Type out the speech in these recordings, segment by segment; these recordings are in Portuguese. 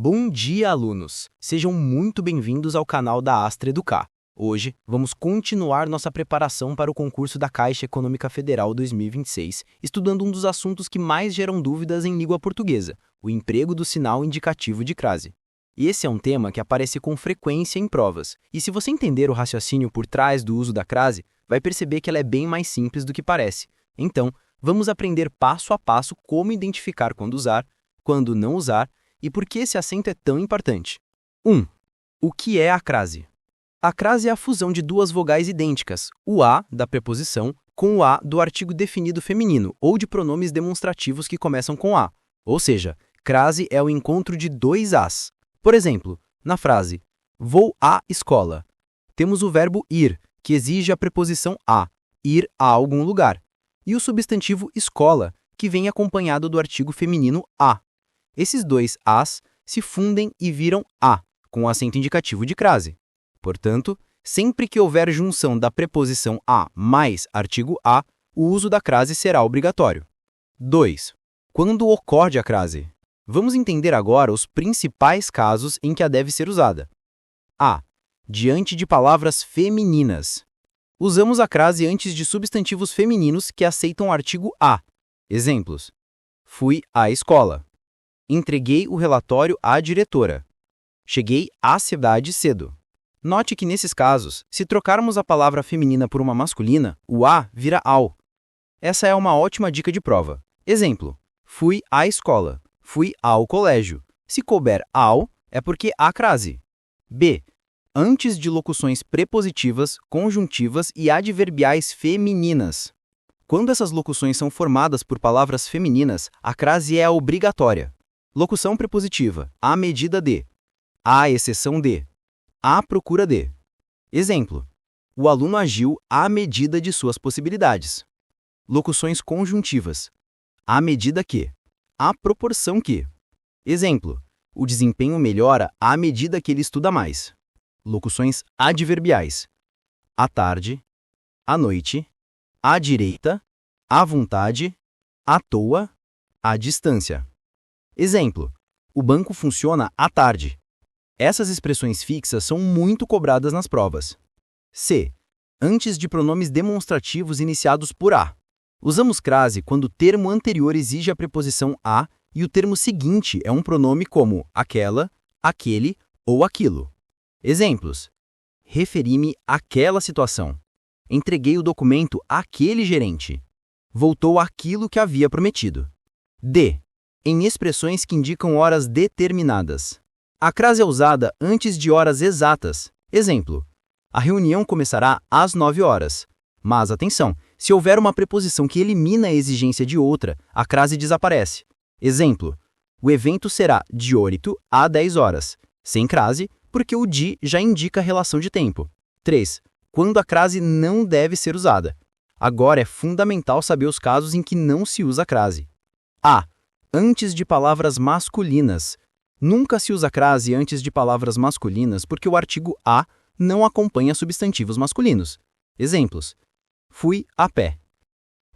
Bom dia, alunos! Sejam muito bem-vindos ao canal da Astra Educar. Hoje, vamos continuar nossa preparação para o concurso da Caixa Econômica Federal 2026, estudando um dos assuntos que mais geram dúvidas em língua portuguesa, o emprego do sinal indicativo de crase. E esse é um tema que aparece com frequência em provas, e se você entender o raciocínio por trás do uso da crase, vai perceber que ela é bem mais simples do que parece. Então, vamos aprender passo a passo como identificar quando usar, quando não usar, e por que esse acento é tão importante. 1. O que é a crase? A crase é a fusão de duas vogais idênticas, o a da preposição com o a do artigo definido feminino ou de pronomes demonstrativos que começam com a. Ou seja, crase é o encontro de dois as. Por exemplo, na frase vou à escola, temos o verbo ir, que exige a preposição a, ir a algum lugar, e o substantivo escola, que vem acompanhado do artigo feminino a. Esses dois as se fundem e viram a, com o acento indicativo de crase. Portanto, sempre que houver junção da preposição a mais artigo a, o uso da crase será obrigatório. 2. Quando ocorre a crase? Vamos entender agora os principais casos em que a deve ser usada. A. Diante de palavras femininas. Usamos a crase antes de substantivos femininos que aceitam o artigo a. Exemplos: fui à escola. Entreguei o relatório à diretora. Cheguei à cidade cedo. Note que nesses casos, se trocarmos a palavra feminina por uma masculina, o a vira ao. Essa é uma ótima dica de prova. Exemplo: fui à escola. Fui ao colégio. Se couber ao, é porque há crase. B. Antes de locuções prepositivas, conjuntivas e adverbiais femininas. Quando essas locuções são formadas por palavras femininas, a crase é obrigatória. Locução prepositiva: à medida de, à exceção de, à procura de. Exemplo: o aluno agiu à medida de suas possibilidades. Locuções conjuntivas: à medida que, à proporção que. Exemplo: o desempenho melhora à medida que ele estuda mais. Locuções adverbiais: à tarde, à noite, à direita, à vontade, à toa, à distância. Exemplo: o banco funciona à tarde. Essas expressões fixas são muito cobradas nas provas. C. Antes de pronomes demonstrativos iniciados por a. Usamos crase quando o termo anterior exige a preposição a e o termo seguinte é um pronome como aquela, aquele ou aquilo. Exemplos: referi-me àquela situação. Entreguei o documento àquele gerente. Voltou àquilo que havia prometido. D. Em expressões que indicam horas determinadas. A crase é usada antes de horas exatas. Exemplo: a reunião começará às 9 horas. Mas atenção, se houver uma preposição que elimina a exigência de outra, a crase desaparece. Exemplo: o evento será de 8 a 10 horas. Sem crase, porque o de já indica a relação de tempo. 3. Quando a crase não deve ser usada. Agora é fundamental saber os casos em que não se usa a crase. A. Antes de palavras masculinas. Nunca se usa crase antes de palavras masculinas porque o artigo a não acompanha substantivos masculinos. Exemplos: fui a pé.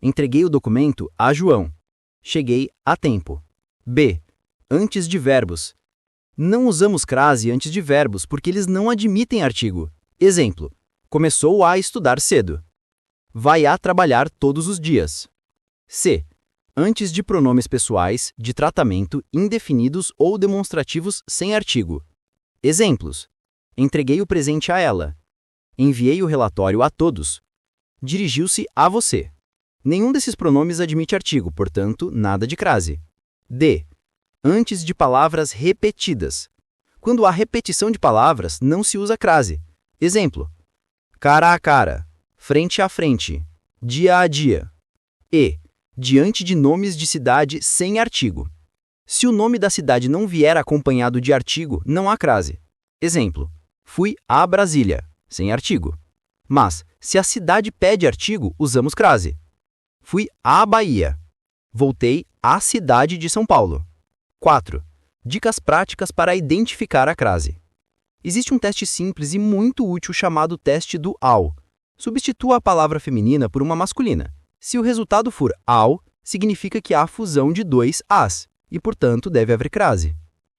Entreguei o documento a João. Cheguei a tempo. B. Antes de verbos. Não usamos crase antes de verbos porque eles não admitem artigo. Exemplo: começou a estudar cedo. Vai a trabalhar todos os dias. C. Antes de pronomes pessoais, de tratamento, indefinidos ou demonstrativos sem artigo. Exemplos: entreguei o presente a ela. Enviei o relatório a todos. Dirigiu-se a você. Nenhum desses pronomes admite artigo, portanto, nada de crase. D. Antes de palavras repetidas. Quando há repetição de palavras, não se usa crase. Exemplo: cara a cara, frente a frente, dia a dia. E. Diante de nomes de cidade sem artigo. Se o nome da cidade não vier acompanhado de artigo, não há crase. Exemplo: fui a Brasília, sem artigo. Mas, se a cidade pede artigo, usamos crase. Fui à Bahia. Voltei à cidade de São Paulo. 4. Dicas práticas para identificar a crase. Existe um teste simples e muito útil chamado teste do ao. Substitua a palavra feminina por uma masculina. Se o resultado for ao, significa que há fusão de dois as, e, portanto, deve haver crase.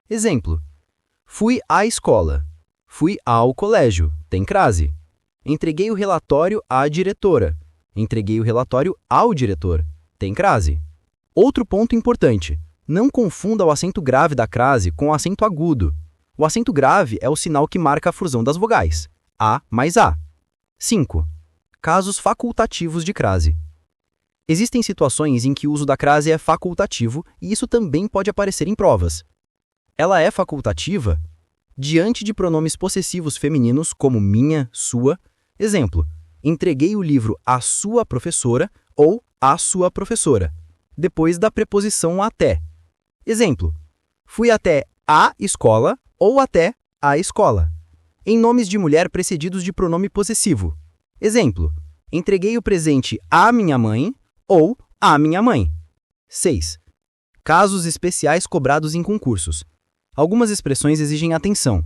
Exemplo: Fui à escola. Fui ao colégio. Tem crase. Entreguei o relatório à diretora. Entreguei o relatório ao diretor. Tem crase. Outro ponto importante. Não confunda o acento grave da crase com o acento agudo. O acento grave é o sinal que marca a fusão das vogais. A mais A. 5. Casos facultativos de crase. Existem situações em que o uso da crase é facultativo e isso também pode aparecer em provas. Ela é facultativa diante de pronomes possessivos femininos como minha, sua. Exemplo, entreguei o livro à sua professora ou à sua professora, depois da preposição até. Exemplo, fui até a escola ou até a escola. Em nomes de mulher precedidos de pronome possessivo. Exemplo, entreguei o presente à minha mãe ou à minha mãe. 6. Casos especiais cobrados em concursos. Algumas expressões exigem atenção.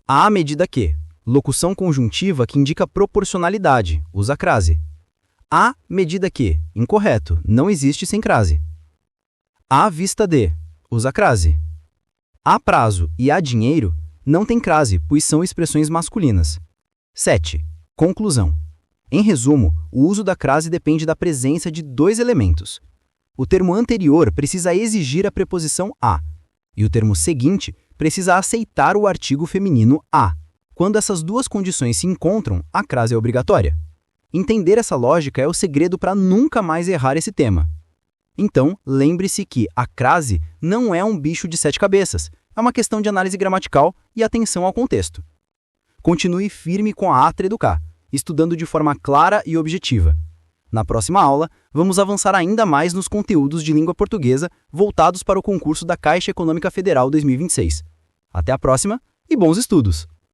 À medida que. Locução conjuntiva que indica proporcionalidade. Usa crase. À medida que. Incorreto. Não existe sem crase. À vista de. Usa crase. A prazo e a dinheiro não tem crase, pois são expressões masculinas. 7. Conclusão. Em resumo, o uso da crase depende da presença de dois elementos. O termo anterior precisa exigir a preposição a, e o termo seguinte precisa aceitar o artigo feminino a. Quando essas duas condições se encontram, a crase é obrigatória. Entender essa lógica é o segredo para nunca mais errar esse tema. Então, lembre-se que a crase não é um bicho de 7 cabeças, é uma questão de análise gramatical e atenção ao contexto. Continue firme com a Astra Educar, estudando de forma clara e objetiva. Na próxima aula, vamos avançar ainda mais nos conteúdos de língua portuguesa voltados para o concurso da Caixa Econômica Federal 2026. Até a próxima e bons estudos!